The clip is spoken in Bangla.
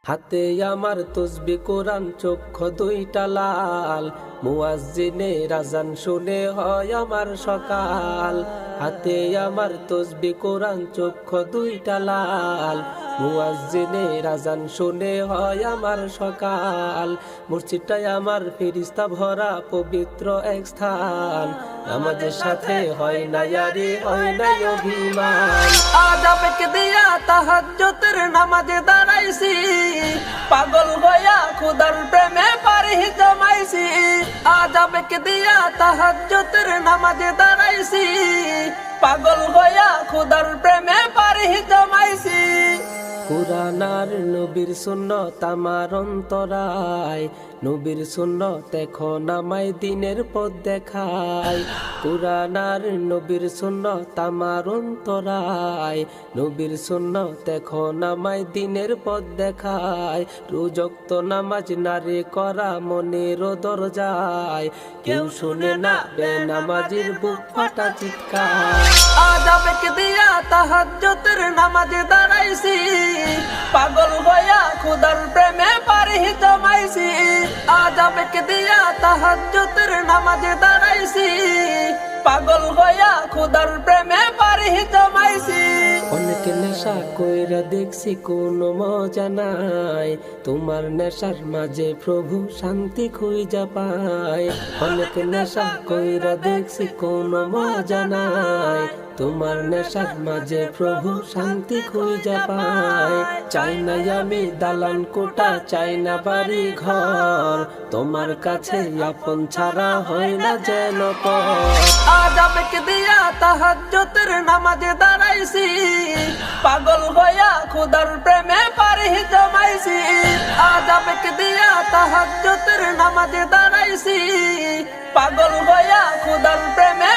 হাতে আমার তসবি কোরআন, চক্ষু দুইটা লাল, মুয়াজ্জিনের আযান শুনে হয় আমার সকাল। হাতে আমার তসবি কোরআন, চক্ষু দুইটা লাল, মুয়াজ্জিনের আযান শুনে হয় আমার সকাল। মসজিদটাই আমার ফেরেশতা ভরা পবিত্র এক স্থান, নামাজের সাথে হয় না ইয়ারি, হয় না অভিমান। আজ আবেগ দিয়া তাহাজ্জুদের নামাজে দাঁড়াইছি, পাগল হইয়া খুদার প্রেমে পারি জমাইছি। আজ আবেগ দিয়া তাহাজ্জুদের নামাজে দাঁড়াইছি, পাগল হইয়া খুদার প্রেমে পারি জমাইছি। কুরআন আর নবীর সুন্নাত আমার অন্তরায়, নবীর সুন্নাত এখন আমায় দিনের পথ দেখায়। কুরআন আর নবীর সুন্নাত আমার অন্তরায়, নবীর সুন্নাত এখন আমায় দিনের পথ দেখায়। রোজ ওয়াক্ত নামাজ নারে করা মনের দরজায়, কেউ শুনে না বেনামাজির বুক ফাটা চিৎকার। আজ আবেগ দিয়া তাহাজ্জুদের নামাজে দাঁড়াইছি, পাগল হইয়া খুদার প্রেমে পারি জমাইছি। আজ আবেগ দিয়া তাহাজ্জুদের নামাজে দাঁড়াইছি, পাগল হইয়া খুদার প্রেমে পারি জমাইছি। অনেক নেশা কইরা দেখছি কোনো মজা নাই, তোমার নেশার মাঝে প্রভু শান্তি খুঁজা পায়। অনেক নেশা কইরা দেখছি কোনো মজা নাই, তোমার নেশার মাঝে প্রভু শান্তি খুঁজা পায়। চাই না আমি দালান কোঠা, চাই না বাড়ি ঘর, তোমার কাছে আপন ছাড়া হয় না যেন পর। আজ আবেগ দিয়া তাহাজ্জুদের নামাজে দাঁড়াইছি, পাগল হইয়া খুদার প্রেমে পারি জমাইছি। আজ আবেগ দিয়া তাহাজ্জুদের নামাজে দাঁড়াইছি, পাগল হইয়া খুদার প্রেমে